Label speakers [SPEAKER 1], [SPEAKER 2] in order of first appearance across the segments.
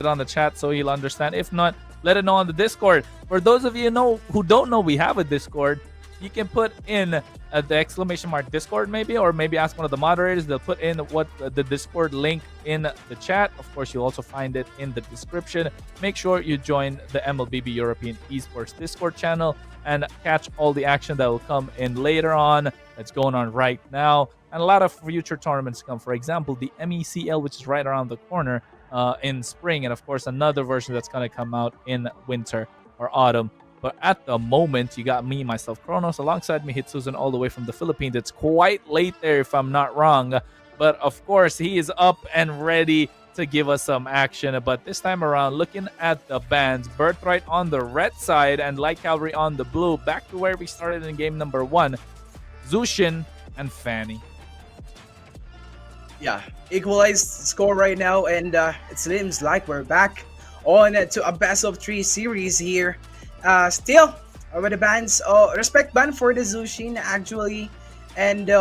[SPEAKER 1] it on the chat so he'll understand. If not, let it know on the Discord. For those of you who don't know we have a Discord, you can put in the exclamation mark Discord maybe, or maybe ask one of the moderators. They'll put in what the Discord link in the chat. Of course, you'll also find it in the description. Make sure you join the MLBB European Esports Discord channel and catch all the action that will come in later on. That's going on right now, and a lot of future tournaments come. For example, the MECL, which is right around the corner in spring, and of course another version that's going to come out in winter or autumn. But at the moment, you got me, myself, Kronos, alongside me, Hitsuzen, all the way from the Philippines. It's quite late there, if I'm not wrong. But of course, he is up and ready to give us some action. But this time around, looking at the bans, Birthright on the red side and Light Cavalry on the blue. Back to where we started in game number 1. Zushin and Fanny.
[SPEAKER 2] Yeah, equalized score right now, and it seems like we're back on to a best of 3 series here. Still, with the bans, respect ban for the Zushin actually, and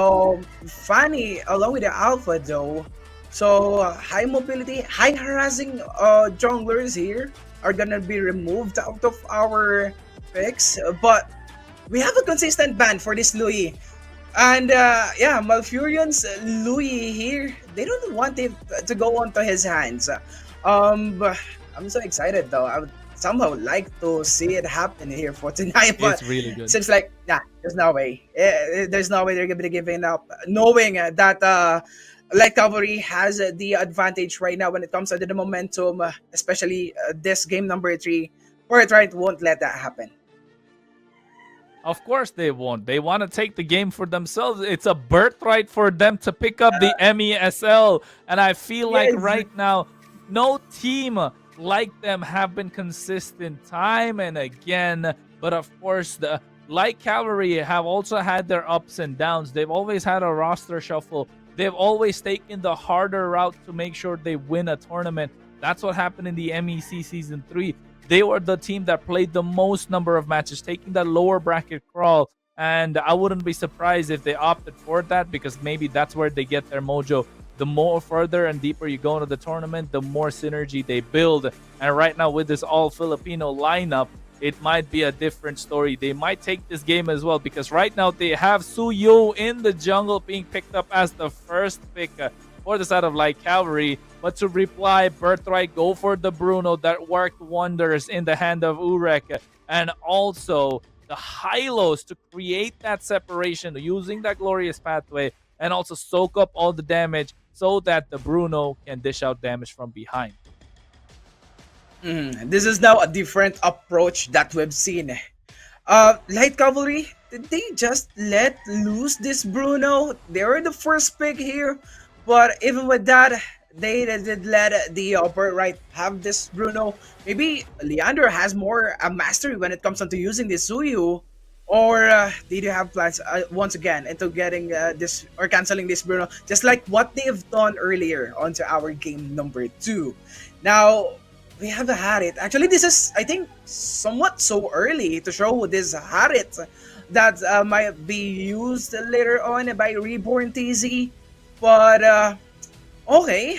[SPEAKER 2] Fanny along with the Alpha though. So high mobility, high harassing junglers here are gonna be removed out of our picks, but we have a consistent ban for this Louis. And yeah, Malfurion's Louis here, they don't want it to go onto his hands. But I'm so excited though. I would somehow like to see it happen here for tonight, but
[SPEAKER 1] it's really good.
[SPEAKER 2] seems like there's no way. There's no way they're gonna be giving up, knowing that Light Cavalry has the advantage right now when it comes to the momentum, especially this game number 3. Birthright won't let that happen.
[SPEAKER 1] Of course they won't. They want to take the game for themselves. It's a birthright for them to pick up the MESL. And I feel like right now, no team like them have been consistent time and again. But of course, the Light Cavalry have also had their ups and downs. They've always had a roster shuffle. They've always taken the harder route to make sure they win a tournament. That's what happened in the MEC Season 3. They were the team that played the most number of matches, taking that lower bracket crawl. And I wouldn't be surprised if they opted for that, because maybe that's where they get their mojo. The more further and deeper you go into the tournament, the more synergy they build. And right now with this all-Filipino lineup, it might be a different story. They might take this game as well, because right now they have Suyo in the jungle being picked up as the first pick for the side of Light Cavalry. But to reply, Birthright go for the Bruno that worked wonders in the hand of Urek. And also the Hylos to create that separation using that glorious pathway and also soak up all the damage so that the Bruno can dish out damage from behind.
[SPEAKER 2] This is now a different approach that we've seen. Light Cavalry, did they just let loose this Bruno? They were the first pick here, but even with that, they did let the Birthright have this Bruno. Maybe Leandro has more mastery when it comes to using this Suyu, or did you have plans once again into getting this or canceling this Bruno, just like what they've done earlier onto our game number 2? Now, we have a Harit. Actually, this is, I think, somewhat so early to show this Harit that might be used later on by Reborn TZ. But, okay.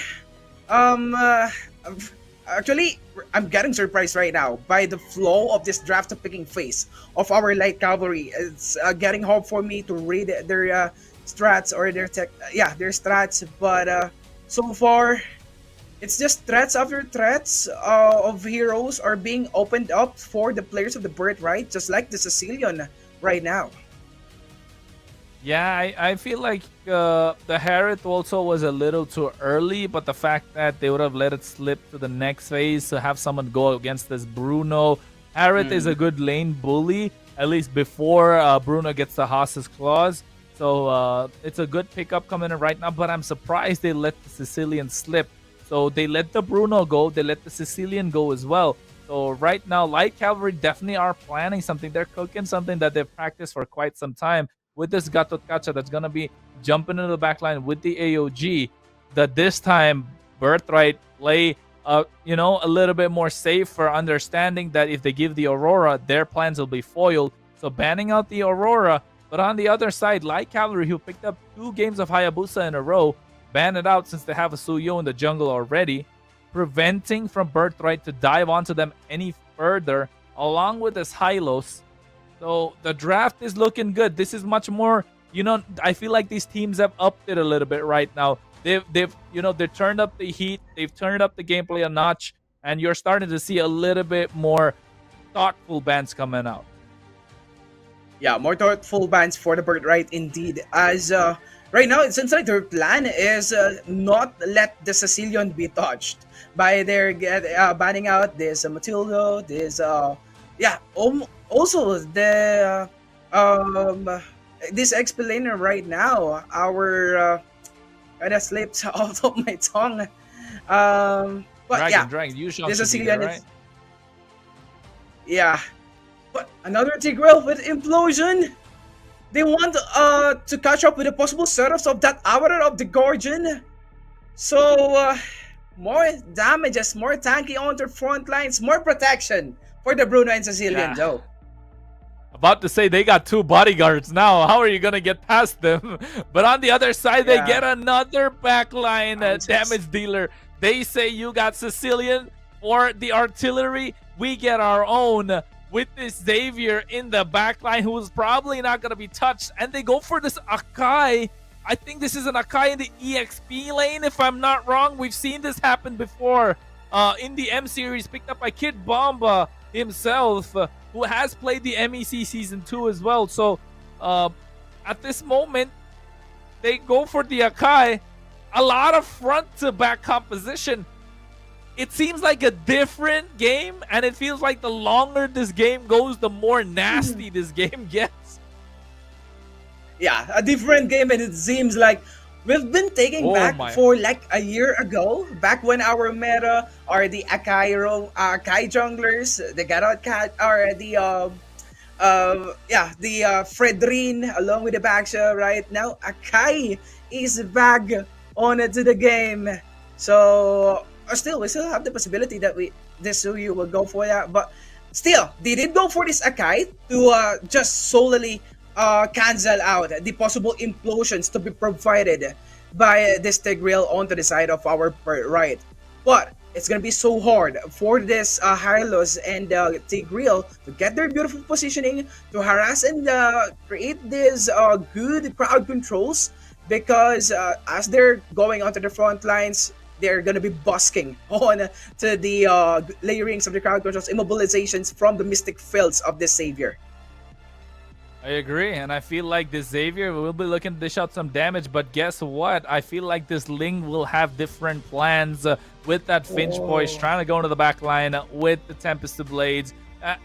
[SPEAKER 2] Actually, I'm getting surprised right now by the flow of this draft picking phase of our Light Cavalry. It's getting hard for me to read their strats or their their strats. But so far, it's just threats after threats of heroes are being opened up for the players of the Birthright, just like the Sicilian right now.
[SPEAKER 1] Yeah, I feel like the Harit also was a little too early, but the fact that they would have let it slip to the next phase to have someone go against this Bruno. Harit is a good lane bully, at least before Bruno gets the Haas's Claws. So it's a good pickup coming in right now, but I'm surprised they let the Sicilian slip. So they let the Bruno go, they let the Sicilian go as well. So right now, Light Cavalry definitely are planning something. They're cooking something that they've practiced for quite some time with this Gatot Kacha that's going to be jumping into the backline with the AOG. That this time, Birthright play a little bit more safe, for understanding that if they give the Aurora, their plans will be foiled. So banning out the Aurora. But on the other side, Light Cavalry, who picked up 2 games of Hayabusa in a row, ban it out since they have a Suyo in the jungle already. preventing from Birthright to dive onto them any further, along with his Hylos. So the draft is looking good. This is much more, I feel like these teams have upped it a little bit right now. They've turned up the heat, they've turned up the gameplay a notch, and you're starting to see a little bit more thoughtful bans coming out.
[SPEAKER 2] Yeah, more thoughtful bans for the Birthright indeed. As right now, it seems like their plan is not let the Sicilian be touched by their banning out this Matildo, this also the this explainer right now. Our kind of slipped out of my tongue. But
[SPEAKER 1] Dragon, you should
[SPEAKER 2] this
[SPEAKER 1] be
[SPEAKER 2] Sicilian
[SPEAKER 1] there, right?
[SPEAKER 2] is yeah. But another Tigreal with implosion. They want to catch up with the possible setups of that Avatar of the Guardian. So more damages, more tanky on their front lines, more protection for the Bruno and Sicilian though.
[SPEAKER 1] About to say they got 2 bodyguards now. How are you gonna get past them? But on the other side, they get another backline damage dealer. They say you got Sicilian or the artillery. We get our own with this Xavier in the backline who's probably not going to be touched. And they go for this Akai. I think this is an Akai in the EXP lane, if I'm not wrong. We've seen this happen before in the M series, picked up by Kid Bomba himself, who has played the MEC Season 2 as well. So at this moment, they go for the Akai. A lot of front-to-back composition. It seems like a different game, and it feels like the longer this game goes, the more nasty this game gets.
[SPEAKER 2] Yeah, a different game, and it seems like we've been taking back for like a year ago, back when our meta are the Akai junglers, the Garot Cat, or the Fredrin along with the Baksha. Right now, Akai is back onto the game. So we still have the possibility that this Suyu will go for that, but still, they did go for this Akai to just solely cancel out the possible implosions to be provided by this Tigreal onto the side of our right. But it's gonna be so hard for this Hylos and Tigreal to get their beautiful positioning, to harass and create these good crowd controls, because as they're going onto the front lines, they're gonna be busking on to the layerings of the crowd controls, immobilizations from the mystic fields of this Savior.
[SPEAKER 1] I agree, and I feel like this Xavier will be looking to dish out some damage, but guess what? I feel like this Ling will have different plans with that Finch Voice, trying to go into the back line with the Tempest of Blades.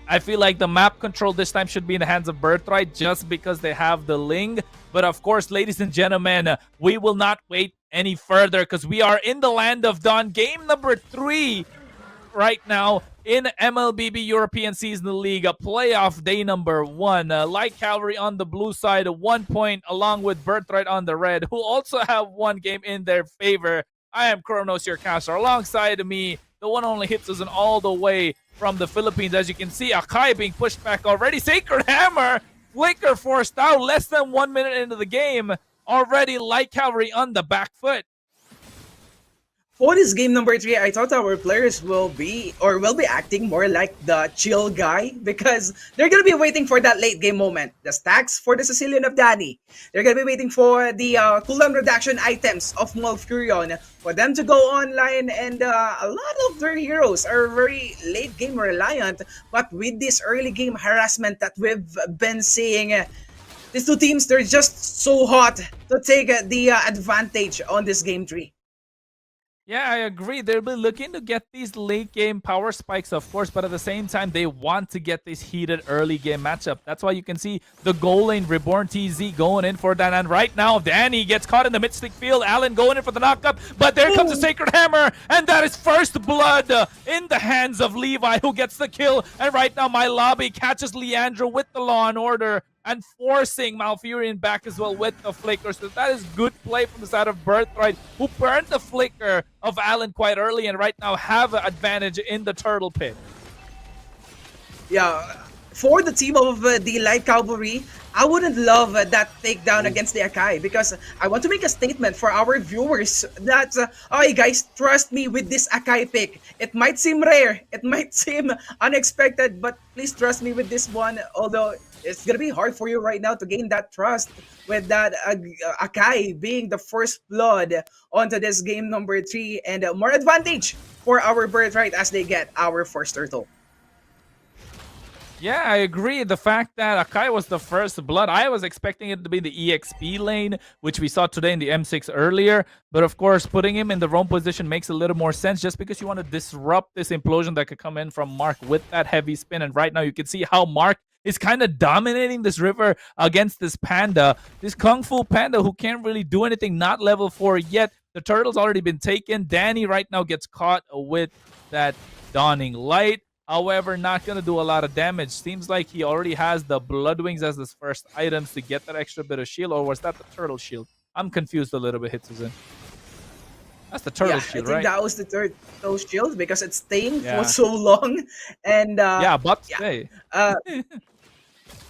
[SPEAKER 1] I feel like the map control this time should be in the hands of Birthright just because they have the Ling. But of course, ladies and gentlemen, we will not wait any further because we are in the Land of Dawn. Game number 3 right now in MLBB European Seasonal League, playoff day number 1. Light Cavalry on the blue side, 1 point, along with Birthright on the red, who also have 1 game in their favor. I am Kronos, your caster. Alongside me, the one only hits us all the way from the Philippines. As you can see, Akai being pushed back already. Sacred Hammer, Flicker forced out less than 1 minute into the game. Already Light Cavalry on the back foot.
[SPEAKER 2] For this game number 3, I thought our players will be acting more like the chill guy, because they're gonna be waiting for that late game moment. The stacks for the Sicilian of Danny. They're gonna be waiting for the cooldown reduction items of Malfurion for them to go online, and a lot of their heroes are very late game reliant. But with this early game harassment that we've been seeing, these two teams, they're just so hot to take the advantage on this game 3.
[SPEAKER 1] Yeah, I agree. They'll be looking to get these late game power spikes, of course, but at the same time, they want to get this heated early game matchup. That's why you can see the goal lane, Reborn TZ, going in for that. And right now, Danny gets caught in the Mystic Field. Allen going in for the knockup, but there comes the Sacred Hammer, and that is first blood in the hands of Levi, who gets the kill. And right now, My Lobby catches Leandro with the Law and Order, and forcing Malfurion back as well with the Flicker. So that is good play from the side of Birthright, who burned the Flicker of Allen quite early and right now have an advantage in the Turtle Pit.
[SPEAKER 2] Yeah, for the team of the Light Cavalry, I wouldn't love that takedown
[SPEAKER 1] Ooh.
[SPEAKER 2] against the Akai because I want to make a statement for our viewers that, hey guys, trust me with this Akai pick. It might seem rare, it might seem unexpected, but please trust me with this one. Although it's gonna be hard for you right now to gain that trust with that Akai being the first blood onto this game number 3 and more advantage for our Birthright as they get our first turtle.
[SPEAKER 1] Yeah, I agree. The fact that Akai was the first blood, I was expecting it to be the EXP lane, which we saw today in the M6 earlier. But of course, putting him in the roam position makes a little more sense just because you want to disrupt this implosion that could come in from Mark with that heavy spin. And right now, you can see how Mark is kind of dominating this river against this Panda. This Kung Fu Panda who can't really do anything, not level 4 yet. The turtle's already been taken. Danny right now gets caught with that Dawning Light. However, not going to do a lot of damage. Seems like he already has the Blood Wings as his first items to get that extra bit of shield. Or was that the Turtle Shield? I'm confused a little bit, Hitsuzen. That's the Turtle
[SPEAKER 2] Yeah, I
[SPEAKER 1] Shield,
[SPEAKER 2] think
[SPEAKER 1] right?
[SPEAKER 2] that was the third toe shield because it's staying for
[SPEAKER 1] Yeah.
[SPEAKER 2] so long. And
[SPEAKER 1] Yeah, but
[SPEAKER 2] yeah,
[SPEAKER 1] stay.
[SPEAKER 2] uh,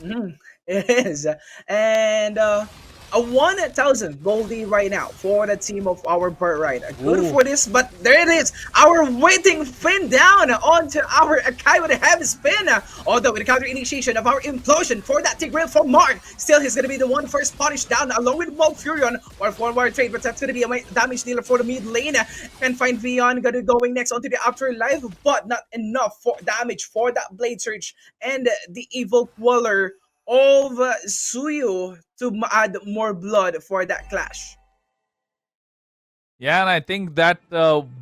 [SPEAKER 2] mhm, it is. And a 1,000 goldie right now for the team of our Birthright. Good
[SPEAKER 1] Ooh.
[SPEAKER 2] for this, but there it is. Our waiting fin down onto our Akai with a heavy spin. Although with the counter initiation of our implosion for that Tigreal from Mark, still he's going to be the one first punish down along with Mo Furion or forward trade, but that's going to be a damage dealer for the mid lane. Can find Vion going next onto the afterlife, but not enough for damage for that Blade Surge and the Evil Queller of Suyu to add more blood for that clash.
[SPEAKER 1] Yeah, and I think that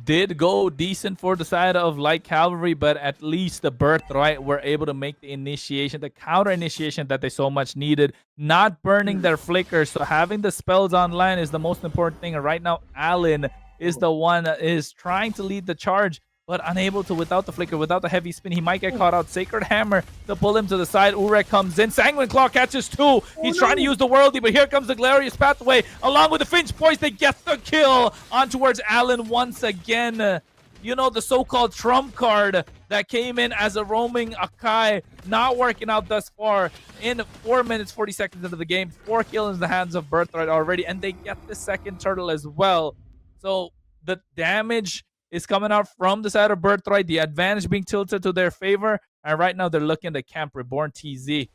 [SPEAKER 1] did go decent for the side of Light Cavalry, but at least the Birthright were able to make the initiation, the counter initiation that they so much needed, not burning their flickers. So having the spells online is the most important thing. And right now, Allen is the one that is trying to lead the charge, but unable to without the flicker, without the heavy spin. He might get caught out. Sacred Hammer to pull him to the side. Urek comes in. Sanguine Claw catches 2. He's trying to use the Worldy, but here comes the Glorious Pathway. Along with the Finch Poise, they get the kill on towards Allen once again. You know, the so-called trump card that came in as a roaming Akai, not working out thus far. In 4 minutes, 40 seconds into the game, 4 kills in the hands of Birthright already, and they get the second turtle as well. So the damage is coming out from the side of Birthright, the advantage being tilted to their favor. And right now they're looking at Camp Reborn TZ.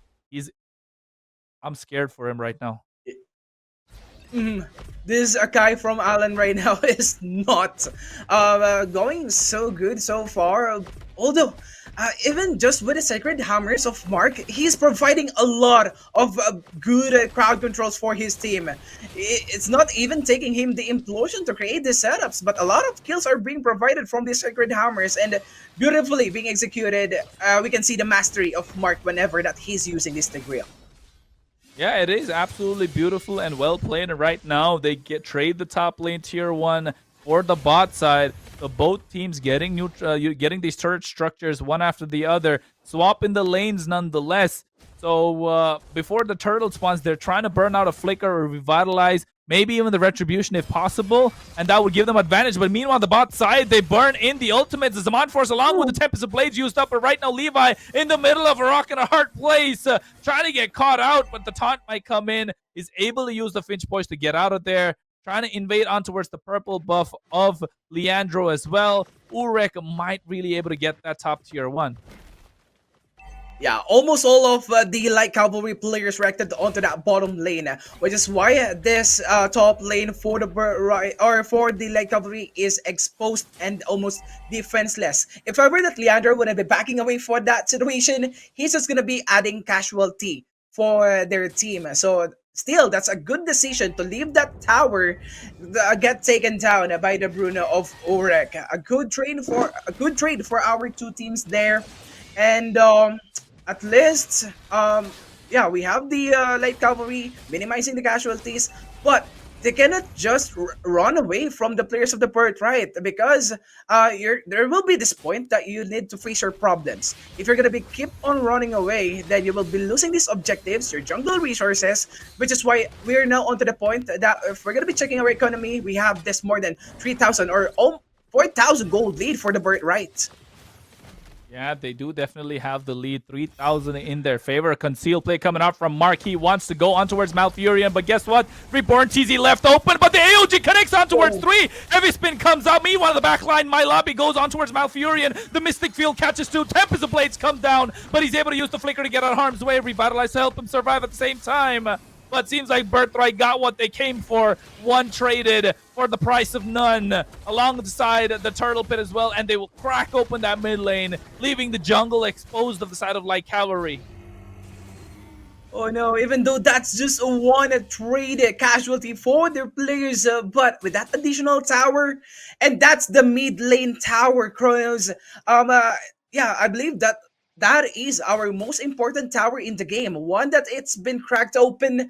[SPEAKER 1] I'm scared for him right now.
[SPEAKER 2] This Akai from Alan right now is not going so good so far. Although, even just with the Sacred Hammers of Mark, he's providing a lot of good crowd controls for his team. It's not even taking him the implosion to create the setups, but a lot of kills are being provided from the Sacred Hammers and beautifully being executed. We can see the mastery of Mark whenever that he's using this Tigreal.
[SPEAKER 1] Yeah, it is absolutely beautiful and well played. And right now, they trade the top lane tier 1 for the bot side. So both teams getting getting these turret structures one after the other, swapping the lanes nonetheless. So before the turtle spawns, they're trying to burn out a flicker or revitalize, maybe even the retribution if possible, and that would give them advantage. But meanwhile, the bot side, they burn in the ultimates. The Zaman Force along with the Tempest of Blades used up, but right now Levi in the middle of a rock and a hard place, trying to get caught out, but the taunt might come in. Is able to use the Finch Poise to get out of there, trying to invade on towards the purple buff of Leandro as well. Urek might really able to get that top tier 1.
[SPEAKER 2] Yeah, almost all of the Light Cavalry players reacted onto that bottom lane, which is why this top lane for the for the Light Cavalry is exposed and almost defenseless. If ever that Leandro would be backing away for that situation, he's just gonna be adding casualty for their team. So still, that's a good decision to leave that tower get taken down by the Bruno of Urek. A good trade for our two teams there, and at least, yeah, we have the light cavalry minimizing the casualties, but they cannot just run away from the players of the Birthright because there will be this point that you need to face your problems. If you're gonna be keep on running away, then you will be losing these objectives, your jungle resources, which is why we're now onto the point that if we're gonna be checking our economy, we have this more than 3,000 or 4,000 gold lead for the Birthright.
[SPEAKER 1] Yeah, they do definitely have the lead. 3,000 in their favor. Concealed play coming out from Mark. He wants to go on towards Malfurion, but guess what? Reborn TZ left open, but the AOG connects on towards
[SPEAKER 2] Oh,
[SPEAKER 1] 3. Heavy spin comes out. Meanwhile, the back line, My Lobby goes on towards Malfurion. The Mystic Field catches 2. Tempest of Blades come down, but he's able to use the Flicker to get out of harm's way. Revitalize to help him survive at the same time. But seems like Birthright got what they came for. One traded for the price of none. Alongside the Turtle Pit as well. And they will crack open that mid lane, leaving the jungle exposed of the side of Light Cavalry.
[SPEAKER 2] oh no, even though that's just a one trade casualty for their players, but with that additional tower, and that's the mid lane tower, Chronos. Um, uh, yeah, I believe that that is our most important tower in the game. One that it's been cracked open.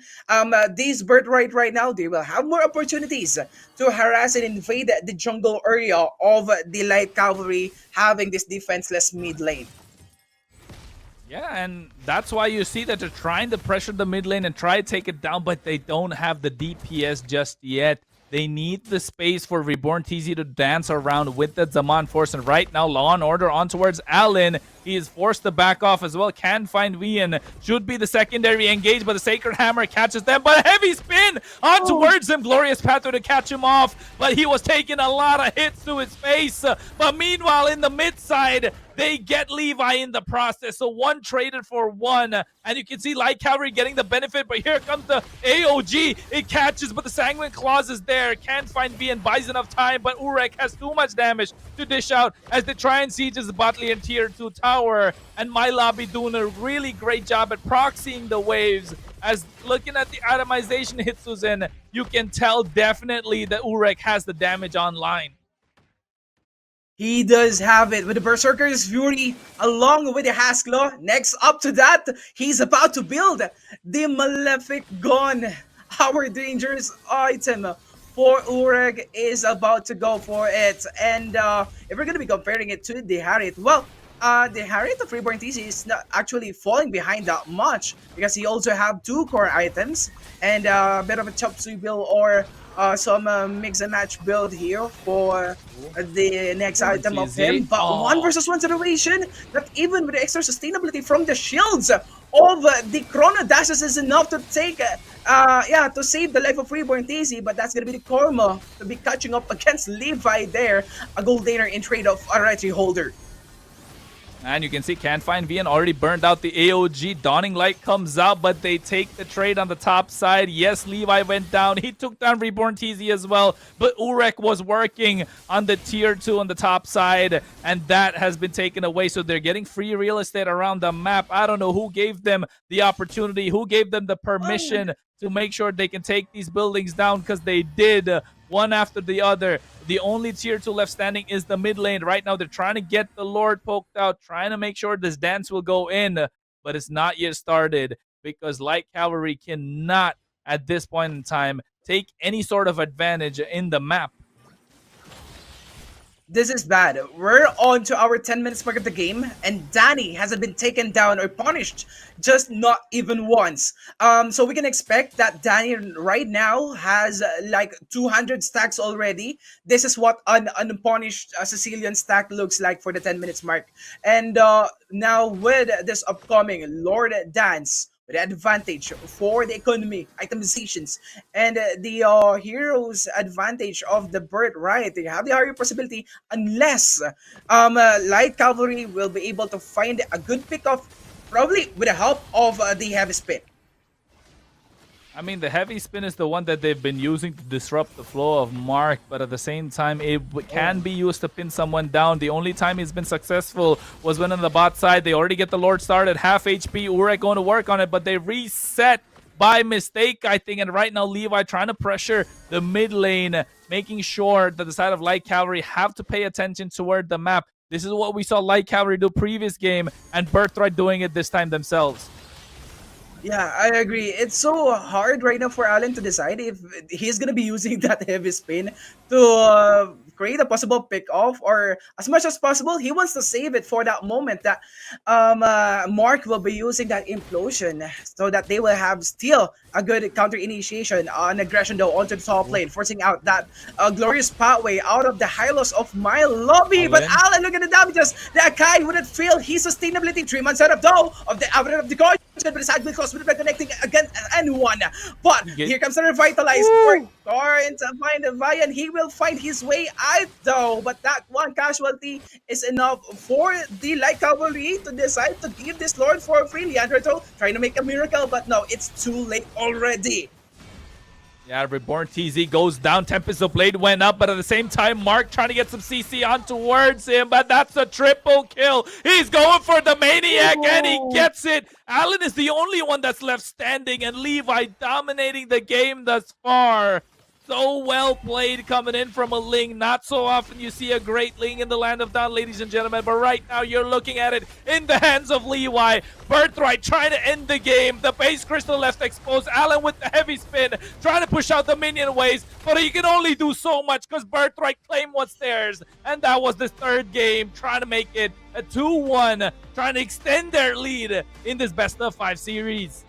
[SPEAKER 2] These Birthright right now, they will have more opportunities to harass and invade the jungle area of the light cavalry, having this defenseless mid lane.
[SPEAKER 1] Yeah, and that's why you see that they're trying to pressure the mid lane and try to take it down, but they don't have the DPS just yet. They need the space for Reborn TZ to dance around with the Zaman Force. And right now, Law and Order on towards Allen. He is forced to back off as well. Can find Vian. Should be the secondary engage, but the Sacred Hammer catches them. But a heavy spin on towards him. Glorious Pathway to catch him off. But he was taking a lot of hits to his face. But meanwhile, in the mid side, they get Levi in the process. So one traded for one. And you can see Light Cavalry getting the benefit. But here comes the AOG. It catches, but the Sanguine Claws is there. Can't find V and buys enough time. But Urek has too much damage to dish out as they try and siege his Botlian tier 2 tower. And My Lobby doing a really great job at proxying the waves. As looking at the atomization hit Susan, you can tell definitely that Urek has the damage online.
[SPEAKER 2] He does have it with the Berserker's Fury along with the Haskell. Next up to that, he's about to build the Malefic Gun. Our dangerous item for Ureg is about to go for it. And if we're going to be comparing it to the Harriet, well, the Harriet of Reborn TC is not actually falling behind that much because he also have 2 core items and a bit of a chop suey build or some mix and match build here for the next item of him. But 1 versus 1 situation, that even with the extra sustainability from the shields of the Chrono Dashes is enough to take, yeah, to save the life of Reborn TZ. But that's gonna be the karma to be catching up against Levi there, a gold laner in trade of a Retry Holder.
[SPEAKER 1] And you can see Can't Find Vian already burned out the AOG. Dawning Light comes out, but they take the trade on the top side. Yes, Levi went down. He took down Reborn TZ as well. But Urek was working on the tier 2 on the top side. And that has been taken away. So they're getting free real estate around the map. I don't know who gave them the opportunity, who gave them the permission to make sure they can take these buildings down, because they did one after the other. The only tier 2 left standing is the mid lane. Right now, they're trying to get the Lord poked out, trying to make sure this dance will go in, but it's not yet started because Light Cavalry cannot, at this point in time, take any sort of advantage in the map.
[SPEAKER 2] This is bad. We're on to our 10 minutes mark of the game, and Danny hasn't been taken down or punished, just not even once. So we can expect that Danny right now has like 200 stacks already. This is what an unpunished Sicilian stack looks like for the 10 minutes mark. And now with this upcoming Lord Dance, with the advantage for the economy, itemizations, and the hero's advantage of the birthright. They have the higher possibility unless Light Cavalry will be able to find a good pickoff, probably with the help of the heavy spin.
[SPEAKER 1] I mean, the heavy spin is the one that they've been using to disrupt the flow of Mark, but at the same time, it can be used to pin someone down. The only time he's been successful was when on the bot side, they already get the Lord started, half HP. Urek going to work on it, but they reset by mistake, I think. And right now, Levi trying to pressure the mid lane, making sure that the side of Light Cavalry have to pay attention toward the map. This is what we saw Light Cavalry do previous game, and Birthright doing it this time themselves.
[SPEAKER 2] Yeah, I agree. It's so hard right now for Allen to decide if he's gonna be using that heavy spin to create a possible pick off, or as much as possible, he wants to save it for that moment that Mark will be using that implosion so that they will have still a good counter initiation on aggression though onto the top lane, forcing out that glorious pathway out of the Hylos of my lobby.
[SPEAKER 1] All
[SPEAKER 2] But
[SPEAKER 1] in.
[SPEAKER 2] Alan, look at the damages. The Akai wouldn't fail his sustainability. 3 months out of though of the average of the coin. But the side with cost would be connecting against anyone. But here comes the revitalized for Corin to find the Vian. He will find his way out though. But that one casualty is enough for the Light Cavalry to decide to give this Lord for free. Leandro trying to make a miracle, but no, it's too late already.
[SPEAKER 1] Yeah, Reborn TZ goes down. Tempest of Blade went up, but at the same time, Mark trying to get some CC on towards him, but that's a triple kill. He's going for the Maniac, and he gets it. Alan is the only one that's left standing, and Levi dominating the game thus far. So well played coming in from a Ling. Not so often you see a great Ling in the land of Dawn, ladies and gentlemen. But right now you're looking at it in the hands of Levi. Birthright trying to end the game. The base crystal left exposed. Alan with the heavy spin, trying to push out the minion waves. But he can only do so much because Birthright claimed what's theirs. And that was the third game, trying to make it a 2-1, trying to extend their lead in this best of 5 series.